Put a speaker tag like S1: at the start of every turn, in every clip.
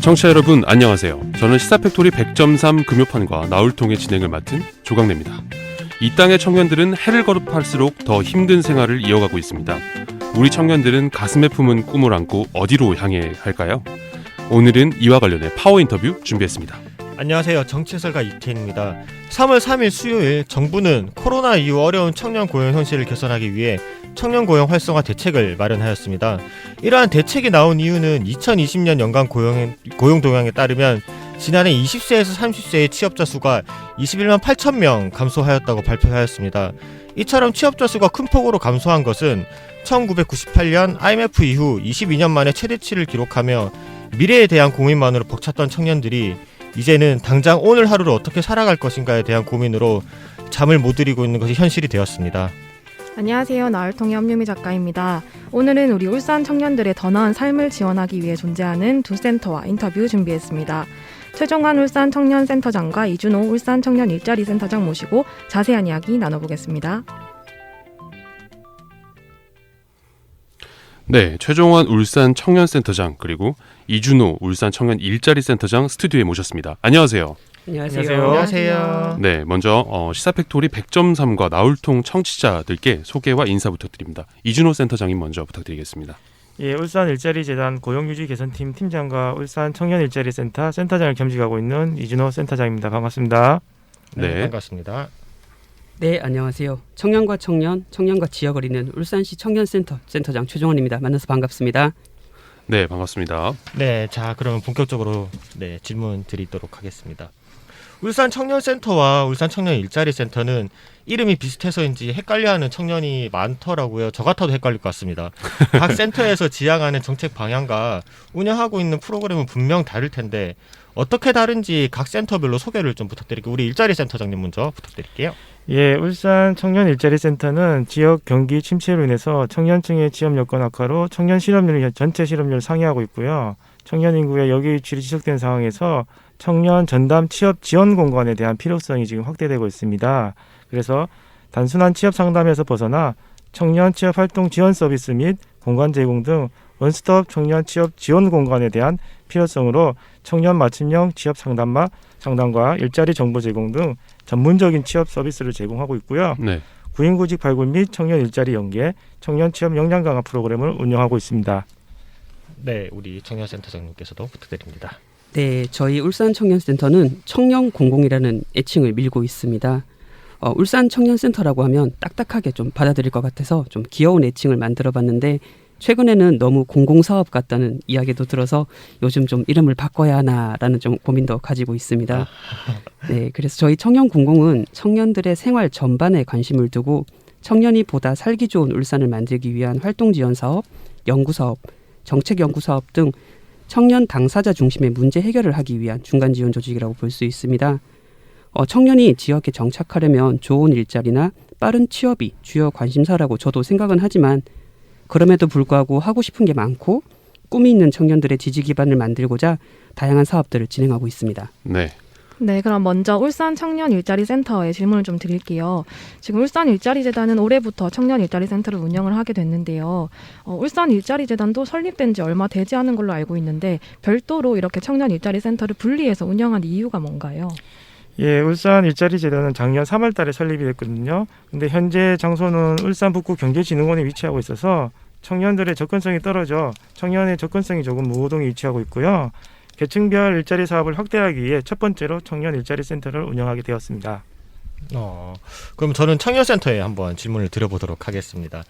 S1: 청취자 여러분 안녕하세요. 저는 시사팩토리 100.3 금요판과 나울통의 진행을 맡은 조강래입니다. 이 땅의 청년들은 해를 거듭할수록 더 힘든 생활을 이어가고 있습니다. 우리 청년들은 가슴에 품은 꿈을 안고 어디로 향해 할까요? 오늘은 이와 관련해 파워 인터뷰 준비했습니다.
S2: 안녕하세요. 정치해설가 이태인입니다. 3월 3일 수요일 정부는 코로나 이후 어려운 청년 고용 현실을 개선하기 위해 청년 고용 활성화 대책을 마련하였습니다. 이러한 대책이 나온 이유는 2020년 연간 고용 동향에 따르면 지난해 20세에서 30세의 취업자 수가 21만 8천 명 감소하였다고 발표하였습니다. 이처럼 취업자 수가 큰 폭으로 감소한 것은 1998년 IMF 이후 22년 만에 최대치를 기록하며 미래에 대한 고민만으로 벅찼던 청년들이 이제는 당장 오늘 하루를 어떻게 살아갈 것인가에 대한 고민으로 잠을 못 이루고 있는 것이 현실이 되었습니다.
S3: 안녕하세요. 나울통의 엄유미 작가입니다. 오늘은 우리 울산 청년들의 더 나은 삶을 지원하기 위해 존재하는 두 센터와 인터뷰 준비했습니다. 최종환 울산 청년센터장과 이준호 울산 청년 일자리 센터장 모시고 자세한 이야기 나눠보겠습니다.
S1: 네, 최종환 울산 청년센터장 그리고 이준호 울산 청년 일자리 센터장 스튜디오에 모셨습니다. 안녕하세요.
S2: 안녕하세요.
S1: 네, 먼저 시사팩토리 100.3과 나울통 청취자들께 소개와 인사 부탁드립니다. 이준호 센터장님 먼저 부탁드리겠습니다.
S4: 예, 울산 일자리재단 고용유지 개선팀 팀장과 울산 청년일자리센터 센터장을 겸직하고 있는 이준호 센터장입니다. 반갑습니다.
S1: 네,
S2: 반갑습니다.
S5: 네, 안녕하세요. 청년과 청년, 청년과 지역을 잇는 울산시 청년센터 센터장 최종원입니다. 만나서 반갑습니다.
S1: 네, 반갑습니다.
S2: 네, 자 그러면 본격적으로 질문 드리도록 하겠습니다. 울산 청년센터와 울산 청년 일자리센터는 이름이 비슷해서인지 헷갈려하는 청년이 많더라고요. 저 같아도 헷갈릴 것 같습니다. 각 센터에서 지향하는 정책 방향과 운영하고 있는 프로그램은 분명 다를 텐데 어떻게 다른지 각 센터별로 소개를 좀 부탁드릴게요. 우리 일자리센터장님 먼저 부탁드릴게요.
S4: 예, 울산 청년일자리센터는 지역 경기 침체로 인해서 청년층의 취업 여건 악화로 청년 실업률 전체 실업률을 상회하고 있고요. 청년 인구의 역유출이 지속된 상황에서 청년 전담 취업 지원 공간에 대한 필요성이 지금 확대되고 있습니다. 그래서 단순한 취업 상담에서 벗어나 청년 취업 활동 지원 서비스 및 공간 제공 등 원스톱 청년 취업 지원 공간에 대한 필요성으로 청년 맞춤형 취업 상담과 일자리 정보 제공 등 전문적인 취업 서비스를 제공하고 있고요.
S1: 네.
S4: 구인구직 발굴 및 청년 일자리 연계, 청년 취업 역량 강화 프로그램을 운영하고 있습니다.
S2: 네, 우리 청년센터장님께서도 부탁드립니다.
S5: 네, 저희 울산 청년센터는 청년 공공이라는 애칭을 밀고 있습니다. 울산 청년센터라고 하면 딱딱하게 좀 받아들일 것 같아서 좀 귀여운 애칭을 만들어봤는데 최근에는 너무 공공사업 같다는 이야기도 들어서 요즘 좀 이름을 바꿔야 하나라는 좀 고민도 가지고 있습니다. 네, 그래서 저희 청년공공은 청년들의 생활 전반에 관심을 두고 청년이 보다 살기 좋은 울산을 만들기 위한 활동지원사업, 연구사업, 정책연구사업 등 청년 당사자 중심의 문제 해결을 하기 위한 중간지원 조직이라고 볼 수 있습니다. 청년이 지역에 정착하려면 좋은 일자리나 빠른 취업이 주요 관심사라고 저도 생각은 하지만 그럼에도 불구하고 하고 싶은 게 많고 꿈이 있는 청년들의 지지 기반을 만들고자 다양한 사업들을 진행하고 있습니다.
S1: 네.
S3: 네, 그럼 먼저 울산 청년 일자리 센터에 질문을 좀 드릴게요. 지금 울산 일자리 재단은 올해부터 청년 일자리 센터를 운영을 하게 됐는데요. 울산 일자리 재단도 설립된 지 얼마 되지 않은 걸로 알고 있는데 별도로 이렇게 청년 일자리 센터를 분리해서 운영한 이유가 뭔가요?
S4: 예, 울산 일자리재단은 작년 3월 달에 설립이 됐거든요. 근데 현재 장소는 울산 북구 경제진흥원에 위치하고 있어서 청년들의 접근성이 떨어져 청년의 접근성이 조금 무호동에 위치하고 있고요. 계층별 일자리 사업을 확대하기 위해 첫 번째로 청년 일자리 센터를 운영하게 되었습니다.
S2: 그럼 저는 청년센터에 한번 질문을 드려보도록 하겠습니다.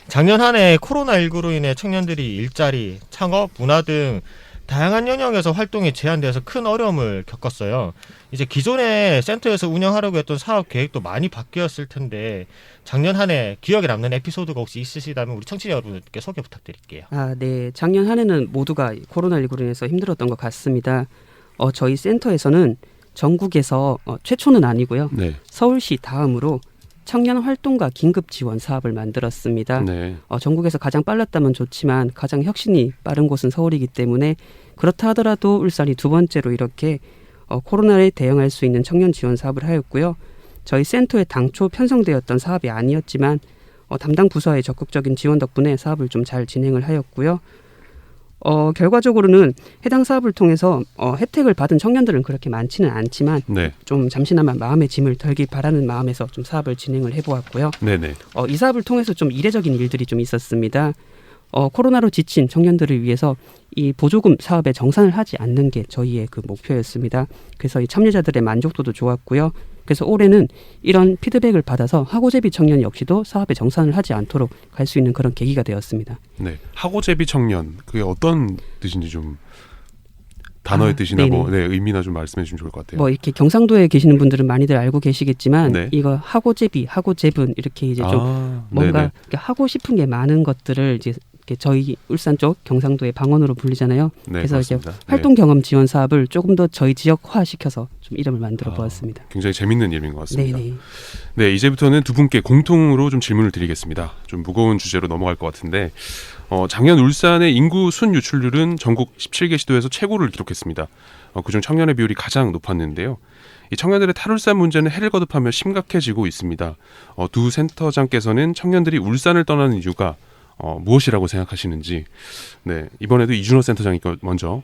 S2: 작년 한 해 코로나19로 인해 청년들이 일자리, 창업, 문화 등 다양한 영역에서 활동이 제한돼서 큰 어려움을 겪었어요. 이제 기존의 센터에서 운영하려고 했던 사업 계획도 많이 바뀌었을 텐데 작년 한 해 기억에 남는 에피소드가 혹시 있으시다면 우리 청취자 여러분께 소개 부탁드릴게요.
S5: 네. 작년 한 해는 모두가 코로나19로 인해서 힘들었던 것 같습니다. 저희 센터에서는 전국에서 최초는 아니고요.
S1: 네.
S5: 서울시 다음으로 청년 활동가 긴급 지원 사업을 만들었습니다.
S1: 네.
S5: 전국에서 가장 빨랐다면 좋지만 가장 혁신이 빠른 곳은 서울이기 때문에 그렇다 하더라도 울산이 두 번째로 이렇게 코로나에 대응할 수 있는 청년 지원 사업을 하였고요. 저희 센터에 당초 편성되었던 사업이 아니었지만 담당 부서의 적극적인 지원 덕분에 사업을 좀 잘 진행을 하였고요. 결과적으로는 해당 사업을 통해서 혜택을 받은 청년들은 그렇게 많지는 않지만
S1: 네.
S5: 좀 잠시나마 마음의 짐을 덜기 바라는 마음에서 좀 사업을 진행을 해보았고요.
S1: 네네.
S5: 이 사업을 통해서 좀 이례적인 일들이 좀 있었습니다. 코로나로 지친 청년들을 위해서 이 보조금 사업에 정산을 하지 않는 게 저희의 그 목표였습니다. 그래서 이 참여자들의 만족도도 좋았고요. 그래서 올해는 이런 피드백을 받아서 하고제비 청년 역시도 사업에 정산을 하지 않도록 갈 수 있는 그런 계기가 되었습니다.
S1: 네. 하고제비 청년 그게 어떤 뜻인지 좀 단어의 뜻이나
S5: 네네.
S1: 뭐 의미나 좀 말씀해 주시면 좋을 것 같아요.
S5: 뭐 이렇게 경상도에 계시는 분들은 많이들 알고 계시겠지만
S1: 네.
S5: 이거 하고제비, 하고제분 이렇게 이제 좀 뭔가
S1: 네네.
S5: 이렇게 하고 싶은 게 많은 것들을 이제 이렇게 저희 울산 쪽 경상도의 방언으로 불리잖아요.
S1: 네,
S5: 그래서
S1: 그렇습니다.
S5: 이제 활동 경험 지원 사업을 조금 더 저희 지역화 시켜서 좀 이름을 만들어 보았습니다.
S1: 굉장히 재밌는 이름인 것 같습니다.
S5: 네네.
S1: 네, 이제부터는 두 분께 공통으로 좀 질문을 드리겠습니다. 좀 무거운 주제로 넘어갈 것 같은데 작년 울산의 인구 순 유출률은 전국 17개 시도에서 최고를 기록했습니다. 그중 청년의 비율이 가장 높았는데요. 이 청년들의 탈울산 문제는 해를 거듭하며 심각해지고 있습니다. 두 센터장께서는 청년들이 울산을 떠나는 이유가 무엇이라고 생각하시는지 네, 이번에도 이준호 센터장이 먼저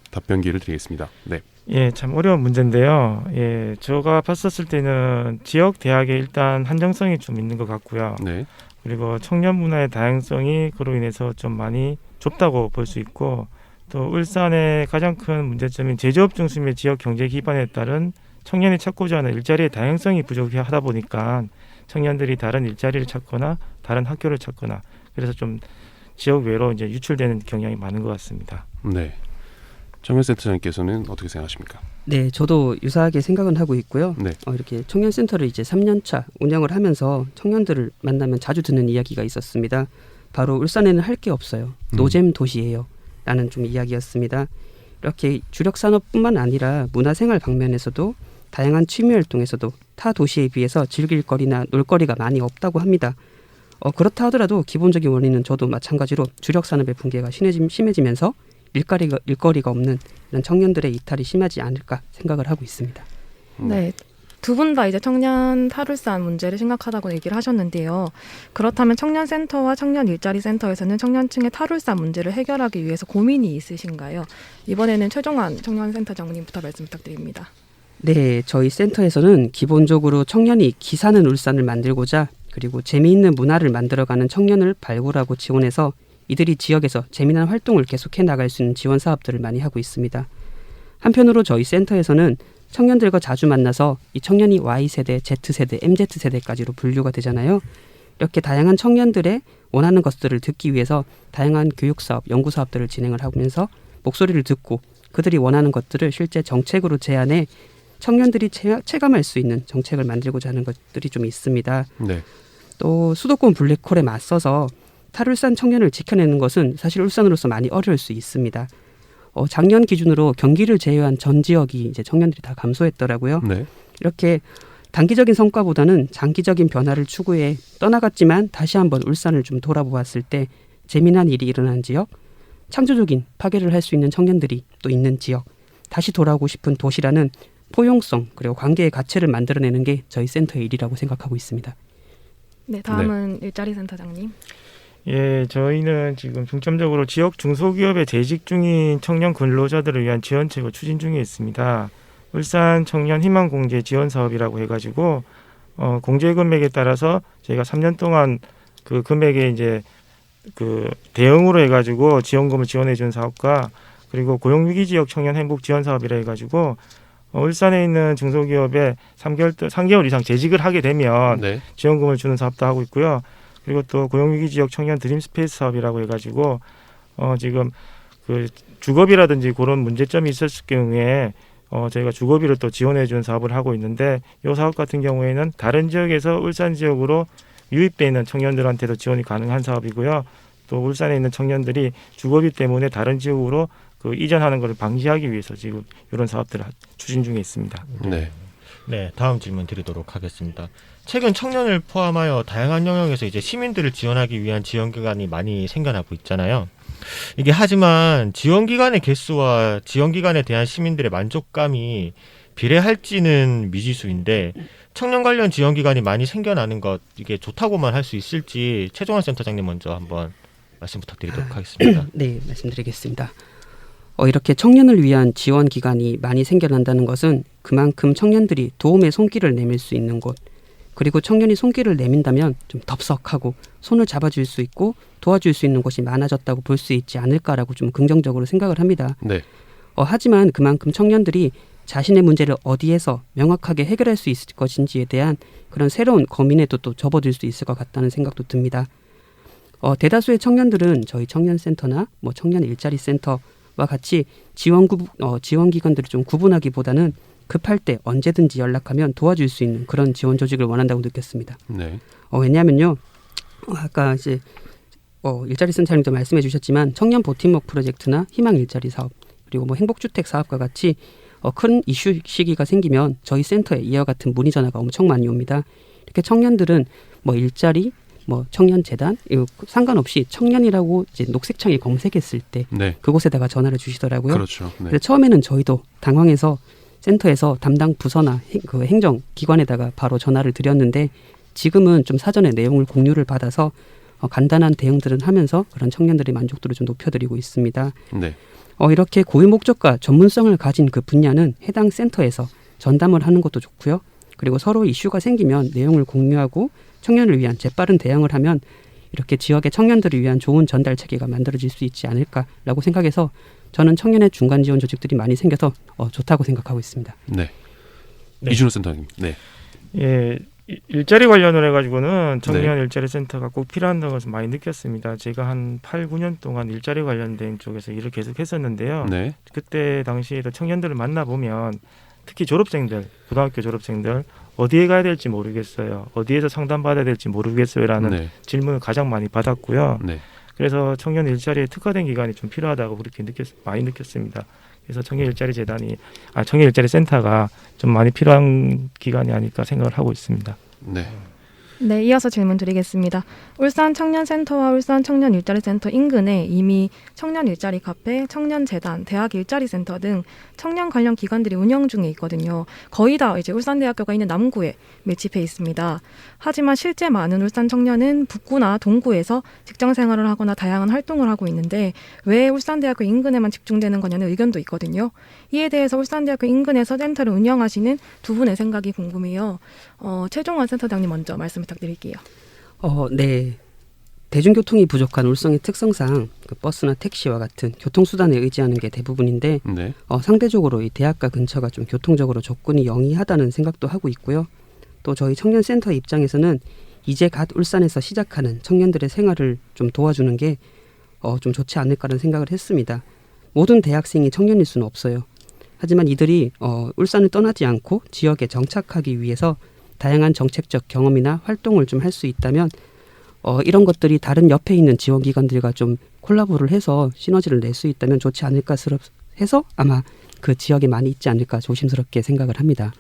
S1: 답변 기회를 드리겠습니다. 네.
S4: 예, 참 어려운 문제인데요. 예, 제가 봤었을 때는 지역 대학에 일단 한정성이 좀 있는 것 같고요.
S1: 네.
S4: 그리고 청년 문화의 다양성이 그로 인해서 좀 많이 좁다고 볼 수 있고, 또 울산의 가장 큰 문제점인 제조업 중심의 지역 경제 기반에 따른 청년이 찾고자 하는 일자리의 다양성이 부족하다 보니까 청년들이 다른 일자리를 찾거나 다른 학교를 찾거나 그래서 좀 지역 외로 이제 유출되는 경향이 많은 것 같습니다.
S1: 네. 정현 센터장님께서는 어떻게 생각하십니까?
S5: 네, 저도 유사하게 생각은 하고 있고요.
S1: 네.
S5: 이렇게 청년센터를 이제 3년차 운영을 하면서 청년들을 만나면 자주 듣는 이야기가 있었습니다. 바로 울산에는 할 게 없어요. 노잼 도시예요. 라는 좀 이야기였습니다. 이렇게 주력 산업뿐만 아니라 문화생활 방면에서도 다양한 취미 활동에서도 타 도시에 비해서 즐길 거리나 놀거리가 많이 없다고 합니다. 그렇다 하더라도 기본적인 원인은 저도 마찬가지로 주력 산업의 붕괴가 심해지면서 일거리가 없는 이런 청년들의 이탈이 심하지 않을까 생각을 하고 있습니다.
S3: 네. 두 분 다 이제 청년 탈울산 문제를 심각하다고 얘기를 하셨는데요. 그렇다면 청년센터와 청년 일자리 센터에서는 청년층의 탈울산 문제를 해결하기 위해서 고민이 있으신가요? 이번에는 최종환 청년센터장님부터 말씀 부탁드립니다.
S5: 네, 저희 센터에서는 기본적으로 청년이 기사는 울산을 만들고자 그리고 재미있는 문화를 만들어가는 청년을 발굴하고 지원해서 이들이 지역에서 재미난 활동을 계속해 나갈 수 있는 지원 사업들을 많이 하고 있습니다. 한편으로 저희 센터에서는 청년들과 자주 만나서 이 청년이 Y세대, Z세대, MZ세대까지로 분류가 되잖아요. 이렇게 다양한 청년들의 원하는 것들을 듣기 위해서 다양한 교육사업, 연구사업들을 진행을 하면서 목소리를 듣고 그들이 원하는 것들을 실제 정책으로 제안해 청년들이 체감할 수 있는 정책을 만들고자 하는 것들이 좀 있습니다.
S1: 네.
S5: 또 수도권 블랙홀에 맞서서 탈울산 청년을 지켜내는 것은 사실 울산으로서 많이 어려울 수 있습니다. 작년 기준으로 경기를 제외한 전 지역이 이제 청년들이 다 감소했더라고요.
S1: 네.
S5: 이렇게 단기적인 성과보다는 장기적인 변화를 추구해 떠나갔지만 다시 한번 울산을 좀 돌아보았을 때 재미난 일이 일어난 지역, 창조적인 파괴를 할 수 있는 청년들이 또 있는 지역, 다시 돌아오고 싶은 도시라는 포용성 그리고 관계의 가치를 만들어내는 게 저희 센터의 일이라고 생각하고 있습니다.
S3: 네, 다음은 일자리 센터장님.
S4: 예, 저희는 지금 중점적으로 지역 중소기업에 재직 중인 청년 근로자들을 위한 지원책을 추진 중에 있습니다. 울산 청년 희망공제 지원 사업이라고 해가지고 공제 금액에 따라서 저희가 3년 동안 그 금액에 이제 그 대응으로 해가지고 지원금을 지원해준 사업과 그리고 고용위기 지역 청년 행복 지원 사업이라 해가지고 울산에 있는 중소기업에 3개월 이상 재직을 하게 되면
S1: 네.
S4: 지원금을 주는 사업도 하고 있고요. 그리고 또 고용위기 지역 청년 드림 스페이스 사업이라고 해가지고 지금 그 주거비라든지 그런 문제점이 있었을 경우에 저희가 주거비를 또 지원해준 사업을 하고 있는데 이 사업 같은 경우에는 다른 지역에서 울산 지역으로 유입돼 있는 청년들한테도 지원이 가능한 사업이고요. 또 울산에 있는 청년들이 주거비 때문에 다른 지역으로 그 이전하는 것을 방지하기 위해서 지금 이런 사업들을 추진 중에 있습니다.
S1: 네.
S2: 네, 다음 질문 드리도록 하겠습니다. 최근 청년을 포함하여 다양한 영역에서 이제 시민들을 지원하기 위한 지원기관이 많이 생겨나고 있잖아요. 이게 하지만 지원기관의 개수와 지원기관에 대한 시민들의 만족감이 비례할지는 미지수인데 청년 관련 지원기관이 많이 생겨나는 것 이게 좋다고만 할 수 있을지 최종환 센터장님 먼저 한번 말씀 부탁드리도록 하겠습니다.
S5: 네, 말씀드리겠습니다. 이렇게 청년을 위한 지원 기관이 많이 생겨난다는 것은 그만큼 청년들이 도움의 손길을 내밀 수 있는 곳, 그리고 청년이 손길을 내민다면 좀 덥석하고 손을 잡아줄 수 있고 도와줄 수 있는 곳이 많아졌다고 볼 수 있지 않을까라고 좀 긍정적으로 생각을 합니다.
S1: 네.
S5: 하지만 그만큼 청년들이 자신의 문제를 어디에서 명확하게 해결할 수 있을 것인지에 대한 그런 새로운 고민에도 또 접어들 수 있을 것 같다는 생각도 듭니다. 대다수의 청년들은 저희 청년센터나 뭐 청년 일자리 센터와 같이 지원 기관들을 좀 구분하기보다는 급할 때 언제든지 연락하면 도와줄 수 있는 그런 지원 조직을 원한다고 느꼈습니다.
S1: 네.
S5: 왜냐하면요, 아까 이제 일자리 센터님도 말씀해 주셨지만 청년 버팀목 프로젝트나 희망 일자리 사업 그리고 뭐 행복주택 사업과 같이 큰 이슈 시기가 생기면 저희 센터에 이와 같은 문의 전화가 엄청 많이 옵니다. 이렇게 청년들은 뭐 일자리, 뭐 청년재단 이거 상관없이 청년이라고 이제 녹색창에 검색했을 때
S1: 네.
S5: 그곳에다가 전화를 주시더라고요.
S1: 그렇죠. 네.
S5: 그래서 처음에는 저희도 당황해서 센터에서 담당 부서나 그 행정기관에다가 바로 전화를 드렸는데 지금은 좀 사전에 내용을 공유를 받아서 간단한 대응들은 하면서 그런 청년들의 만족도를 좀 높여드리고 있습니다.
S1: 네.
S5: 이렇게 고유 목적과 전문성을 가진 그 분야는 해당 센터에서 전담을 하는 것도 좋고요. 그리고 서로 이슈가 생기면 내용을 공유하고 청년을 위한 재빠른 대응을 하면 이렇게 지역의 청년들을 위한 좋은 전달 체계가 만들어질 수 있지 않을까라고 생각해서 저는 청년의 중간 지원 조직들이 많이 생겨서 좋다고 생각하고 있습니다.
S1: 네.
S2: 네.
S1: 이준호 센터님. 네.
S4: 예, 일자리 관련을 해가지고는 청년 일자리 센터가 꼭 필요한다는 것을 많이 느꼈습니다. 제가 한 8, 9년 동안 일자리 관련된 쪽에서 일을 계속 했었는데요.
S1: 네.
S4: 그때 당시에도 청년들을 만나보면 특히 졸업생들, 고등학교 졸업생들 어디에 가야 될지 모르겠어요. 어디에서 상담받아야 될지 모르겠어요라는
S1: 네.
S4: 질문을 가장 많이 받았고요.
S1: 네.
S4: 그래서 청년 일자리에 특화된 기관이 좀 필요하다고 그렇게 많이 느꼈습니다. 그래서 청년 일자리 센터가 좀 많이 필요한 기관이 아닐까 생각을 하고 있습니다.
S1: 네.
S3: 네, 이어서 질문 드리겠습니다. 울산 청년센터와 울산 청년 일자리 센터 인근에 이미 청년 일자리 카페, 청년재단, 대학 일자리 센터 등 청년 관련 기관들이 운영 중에 있거든요. 거의 다 이제 울산대학교가 있는 남구에 밀집해 있습니다. 하지만 실제 많은 울산 청년은 북구나 동구에서 직장 생활을 하거나 다양한 활동을 하고 있는데 왜 울산대학교 인근에만 집중되는 거냐는 의견도 있거든요. 이에 대해서 울산대학교 인근에서 센터를 운영하시는 두 분의 생각이 궁금해요. 최종원 센터장님 먼저 말씀 부탁드릴게요.
S5: 네. 대중교통이 부족한 울성의 특성상 그 버스나 택시와 같은 교통수단에 의지하는 게 대부분인데
S1: 네.
S5: 상대적으로 이 대학가 근처가 좀 교통적으로 접근이 영리하다는 생각도 하고 있고요. 또 저희 청년센터 입장에서는 이제 갓 울산에서 시작하는 청년들의 생활을 좀 도와주는 게 좀 좋지 않을까라는 생각을 했습니다. 모든 대학생이 청년일 수는 없어요. 하지만 이들이 울산을 떠나지 않고 지역에 정착하기 위해서 다양한 정책적 경험이나 활동을 좀 할 수 있다면 이런 것들이 다른 옆에 있는 지원기관들과 좀 콜라보를 해서 시너지를 낼 수 있다면 좋지 않을까 해서 아마 그 지역에 많이 있지 않을까 조심스럽게 생각을 합니다.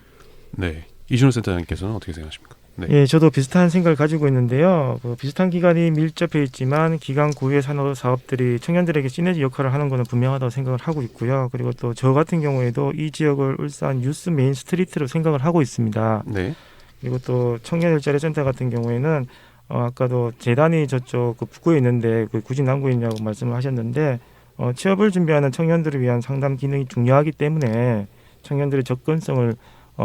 S1: 네. 이준호 센터장님께서는 어떻게 생각하십니까? 네.
S4: 예, 저도 비슷한 생각을 가지고 있는데요. 비슷한 기관이 밀접해 있지만 기관 고유의 사업들이 청년들에게 시너지 역할을 하는 것은 분명하다고 생각을 하고 있고요. 그리고 또 저 같은 경우에도 이 지역을 울산 유스 메인 스트리트로 생각을 하고 있습니다.
S1: 네.
S4: 그리고 또 청년 일자리 센터 같은 경우에는 아까도 재단이 저쪽 그 북구에 있는데 굳이 남구에 있냐고 말씀을 하셨는데 취업을 준비하는 청년들을 위한 상담 기능이 중요하기 때문에 청년들의 접근성을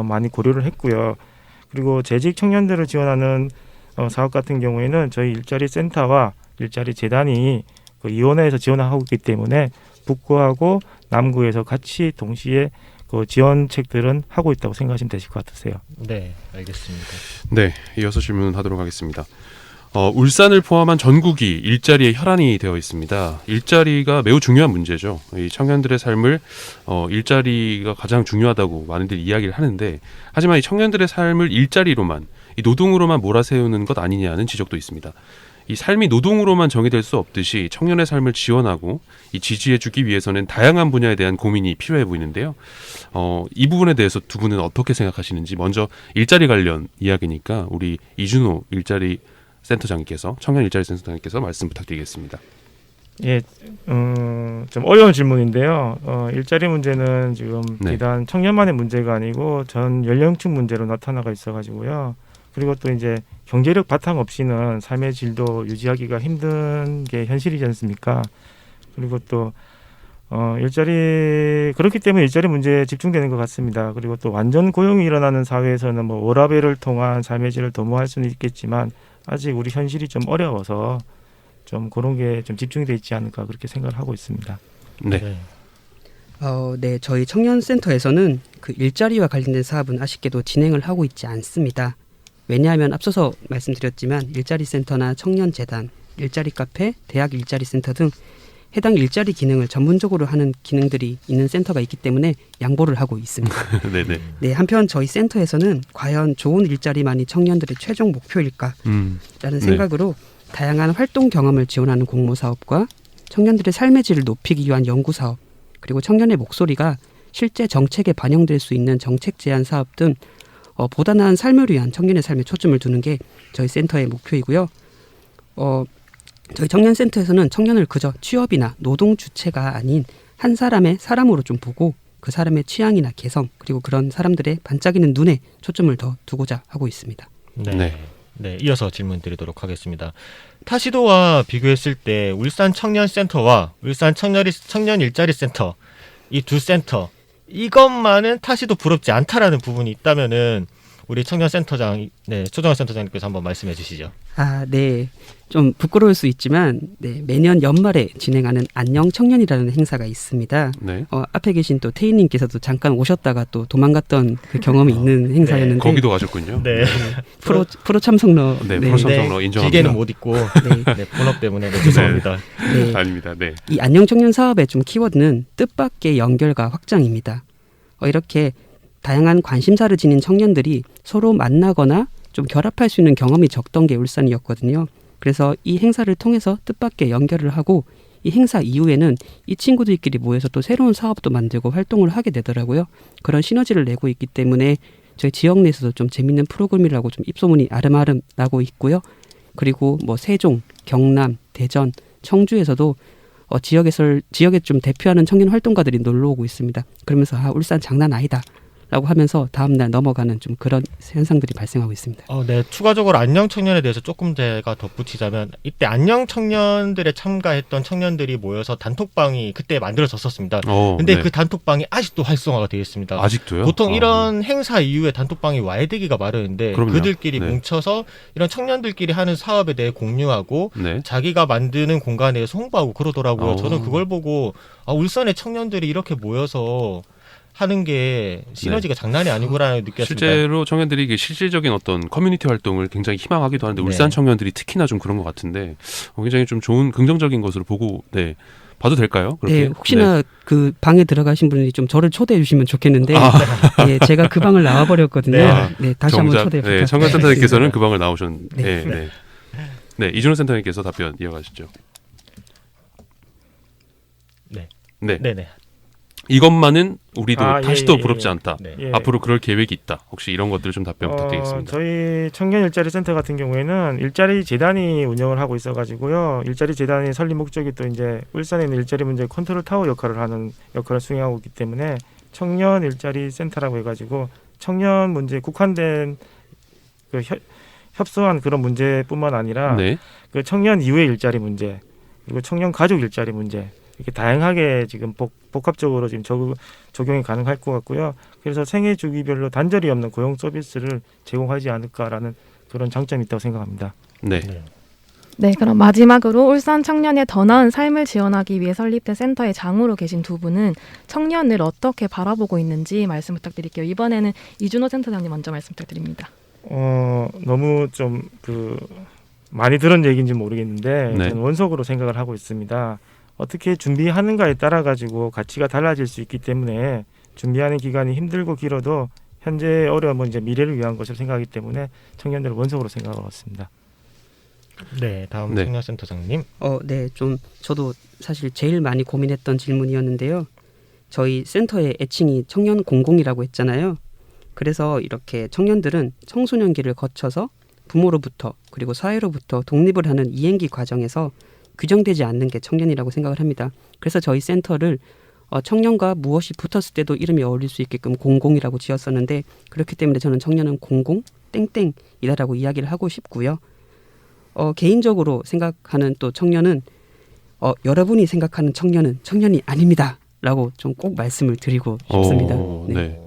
S4: 많이 고려를 했고요. 그리고 재직 청년들을 지원하는 사업 같은 경우에는 저희 일자리 센터와 일자리 재단이 그 이원회에서 지원하고 있기 때문에 북구하고 남구에서 같이 동시에 그 지원책들은 하고 있다고 생각하시면 되실 것 같으세요.
S2: 네, 알겠습니다.
S1: 네. 이어서 질문하도록 하겠습니다. 울산을 포함한 전국이 일자리의 혈안이 되어 있습니다. 일자리가 매우 중요한 문제죠. 이 청년들의 삶을 일자리가 가장 중요하다고 많은들이 이야기를 하는데 하지만 이 청년들의 삶을 일자리로만 이 노동으로만 몰아세우는 것 아니냐는 지적도 있습니다. 이 삶이 노동으로만 정의될 수 없듯이 청년의 삶을 지원하고 이 지지해주기 위해서는 다양한 분야에 대한 고민이 필요해 보이는데요. 이 부분에 대해서 두 분은 어떻게 생각하시는지 먼저 일자리 관련 이야기니까 우리 이준호 일자리 센터장님께서 청년 일자리 센터장님께서 말씀 부탁드리겠습니다.
S4: 예, 좀 어려운 질문인데요. 일자리 문제는 지금
S1: 네.
S4: 비단 청년만의 문제가 아니고 전 연령층 문제로 나타나고 있어가지고요. 그리고 또 이제 경제력 바탕 없이는 삶의 질도 유지하기가 힘든 게 현실이지 않습니까? 그리고 또 일자리 그렇기 때문에 일자리 문제에 집중되는 것 같습니다. 그리고 또 완전 고용이 일어나는 사회에서는 뭐 워라밸을 통한 삶의 질을 도모할 수는 있겠지만 아직 우리 현실이 좀 어려워서 좀 그런 게 좀 집중이 돼 있지 않을까 그렇게 생각을 하고 있습니다.
S1: 네.
S5: 네, 저희 청년센터에서는 그 일자리와 관련된 사업은 아쉽게도 진행을 하고 있지 않습니다. 왜냐하면 앞서서 말씀드렸지만 일자리 센터나 청년재단, 일자리 카페, 대학 일자리 센터 등 해당 일자리 기능을 전문적으로 하는 기능들이 있는 센터가 있기 때문에 양보를 하고 있습니다.
S1: 네네.
S5: 네, 한편 저희 센터에서는 과연 좋은 일자리만이 청년들의 최종 목표일까라는
S1: 네.
S5: 생각으로 다양한 활동 경험을 지원하는 공모 사업과 청년들의 삶의 질을 높이기 위한 연구 사업, 그리고 청년의 목소리가 실제 정책에 반영될 수 있는 정책 제안 사업 등 보다 나은 삶을 위한 청년의 삶에 초점을 두는 게 저희 센터의 목표이고요. 저희 청년센터에서는 청년을 그저 취업이나 노동 주체가 아닌 한 사람의 사람으로 좀 보고 그 사람의 취향이나 개성 그리고 그런 사람들의 반짝이는 눈에 초점을 더 두고자 하고 있습니다.
S2: 네.
S1: 네.
S2: 네, 이어서 질문 드리도록 하겠습니다. 타시도와 비교했을 때 울산 청년센터와 울산 청년 일자리 센터 이 두 센터 이것만은 타시도 부럽지 않다라는 부분이 있다면은 우리 청년센터장, 네, 초정화 센터장님께서 한번 말씀해 주시죠.
S5: 네. 좀 부끄러울 수 있지만 매년 연말에 진행하는 안녕 청년이라는 행사가 있습니다.
S1: 네.
S5: 앞에 계신 또 태희님께서도 잠깐 오셨다가 또 도망갔던 그 경험이 있는 행사였는데
S1: 거기도 가셨군요.
S2: 네,
S5: 프로 참석러
S1: 네, 프로 참석러 인정합니다.
S2: 기계는 못 입고 네, 본업 때문에 죄송합니다.
S5: 네.
S1: 아닙니다. 네.
S5: 이 안녕 청년 사업의 좀 키워드는 뜻밖의 연결과 확장입니다. 이렇게 다양한 관심사를 지닌 청년들이 서로 만나거나 좀 결합할 수 있는 경험이 적던 게 울산이었거든요. 그래서 이 행사를 통해서 뜻밖의 연결을 하고 이 행사 이후에는 이 친구들끼리 모여서 또 새로운 사업도 만들고 활동을 하게 되더라고요. 그런 시너지를 내고 있기 때문에 저희 지역 내에서도 좀 재밌는 프로그램이라고 좀 입소문이 아름아름 나고 있고요. 그리고 뭐 세종, 경남, 대전, 청주에서도 지역에 좀 대표하는 청년 활동가들이 놀러 오고 있습니다. 그러면서 울산 장난 아니다 라고 하면서 다음날 넘어가는 좀 그런 현상들이 발생하고 있습니다.
S2: 네, 추가적으로 안녕 청년에 대해서 조금 제가 덧붙이자면 이때 안녕 청년들에 참가했던 청년들이 모여서 단톡방이 그때 만들어졌었습니다. 근데
S1: 네.
S2: 그 단톡방이 아직도 활성화가 되어 있습니다.
S1: 아직도요?
S2: 보통 이런 행사 이후에 단톡방이 와야 되기가 마련인데
S1: 그럼요.
S2: 그들끼리
S1: 네.
S2: 뭉쳐서 이런 청년들끼리 하는 사업에 대해 공유하고
S1: 네.
S2: 자기가 만드는 공간에서 홍보하고 그러더라고요. 저는 그걸 보고 울산의 청년들이 이렇게 모여서 하는 게 시너지가 장난이 아니구나 느꼈습니다.
S1: 실제로 청년들이 이게 실질적인 어떤 커뮤니티 활동을 굉장히 희망하기도 하는데
S2: 네.
S1: 울산 청년들이 특히나 좀 그런 것 같은데 굉장히 좀 좋은 긍정적인 것으로 보고 봐도 될까요? 그렇게?
S5: 네, 혹시나 그 방에 들어가신 분이 좀 저를 초대해 주시면 좋겠는데 제가 그 방을 나와버렸거든요. 네, 다시 한번 초대 부탁드립니다.
S1: 청년센터님께서는 그 방을 나오셨는데
S5: 네.
S1: 네, 이준호 센터님께서 답변 이어가시죠.
S2: 네네.
S1: 이것만은 우리도 타시도
S4: 예.
S1: 부럽지 않다.
S2: 네.
S4: 예.
S1: 앞으로 그럴 계획이 있다. 혹시 이런 것들을 좀 답변 부탁드리겠습니다.
S4: 저희 청년 일자리 센터 같은 경우에는 일자리 재단이 운영을 하고 있어가지고요. 일자리 재단의 설립 목적이 또 이제 울산에 있는 일자리 문제 컨트롤 타워 역할을 수행하고 있기 때문에 청년 일자리 센터라고 해가지고 청년 문제 국한된 그 협소한 그런 문제뿐만 아니라
S1: 네.
S4: 그 청년 이후의 일자리 문제 그리고 청년 가족 일자리 문제 이렇게 다양하게 지금 복합적으로 지금 적용이 가능할 것 같고요. 그래서 생애 주기별로 단절이 없는 고용 서비스를 제공하지 않을까라는 그런 장점이 있다고 생각합니다.
S1: 네.
S3: 네, 그럼 마지막으로 울산 청년의 더 나은 삶을 지원하기 위해 설립된 센터의 장으로 계신 두 분은 청년을 어떻게 바라보고 있는지 말씀 부탁드릴게요. 이번에는 이준호 센터장님 먼저 말씀 부탁드립니다.
S4: 너무 좀 많이 들은 얘기인지 모르겠는데
S1: 네.
S4: 저는 원석으로 생각을 하고 있습니다. 어떻게 준비하는가에 따라 가지고 가치가 달라질 수 있기 때문에 준비하는 기간이 힘들고 길어도 현재 어려움은 이제 미래를 위한 것을 생각하기 때문에 청년들을 원석으로 생각하고 있습니다.
S2: 네, 다음
S1: 네.
S2: 청년센터장님.
S5: 네, 좀 저도 사실 제일 많이 고민했던 질문이었는데요. 저희 센터의 애칭이 청년 공공이라고 했잖아요. 그래서 이렇게 청년들은 청소년기를 거쳐서 부모로부터 그리고 사회로부터 독립을 하는 이행기 과정에서 규정되지 않는 게 청년이라고 생각을 합니다. 그래서 저희 센터를 청년과 무엇이 붙었을 때도 이름이 어울릴 수 있게끔 공공이라고 지었었는데 그렇기 때문에 저는 청년은 공공, 땡땡이다라고 이야기를 하고 싶고요. 개인적으로 생각하는 또 청년은 여러분이 생각하는 청년은 청년이 아닙니다라고 좀 꼭 말씀을 드리고 싶습니다.
S1: 네.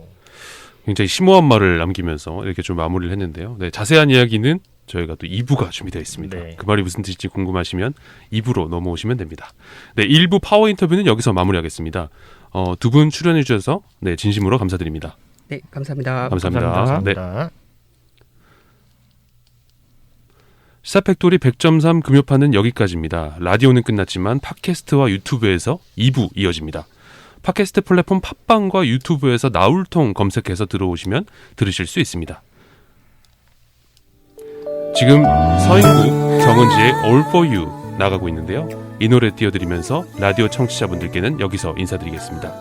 S1: 굉장히 심오한 말을 남기면서 이렇게 좀 마무리를 했는데요. 네, 자세한 이야기는 저희가 또 2부가 준비되어 있습니다.
S2: 네.
S1: 그 말이 무슨 뜻인지 궁금하시면 2부로 넘어오시면 됩니다. 네, 1부 파워 인터뷰는 여기서 마무리하겠습니다. 두 분 출연해 주셔서 네, 진심으로 감사드립니다.
S5: 네, 감사합니다.
S1: 감사합니다.
S4: 감사합니다.
S1: 네.
S2: 감사합니다.
S1: 시사팩토리 100.3 금요판은 여기까지입니다. 라디오는 끝났지만 팟캐스트와 유튜브에서 2부 이어집니다. 팟캐스트 플랫폼 팟빵과 유튜브에서 나울통 검색해서 들어오시면 들으실 수 있습니다. 지금 서인국 정은지의 All For You 나가고 있는데요. 이 노래 띄워드리면서 라디오 청취자분들께는 여기서 인사드리겠습니다.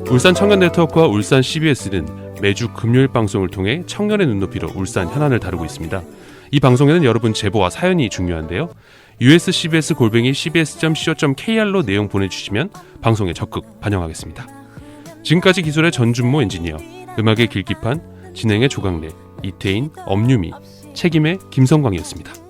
S1: 울산 청년 네트워크와 울산 CBS는 매주 금요일 방송을 통해 청년의 눈높이로 울산 현안을 다루고 있습니다. 이 방송에는 여러분 제보와 사연이 중요한데요. uscbs@cbs.co.kr로 내용 보내주시면 방송에 적극 반영하겠습니다. 지금까지 기술의 전준모 엔지니어, 음악의 길기판, 진행의 조강래, 이태인, 엄유미, 책임의 김성광이었습니다.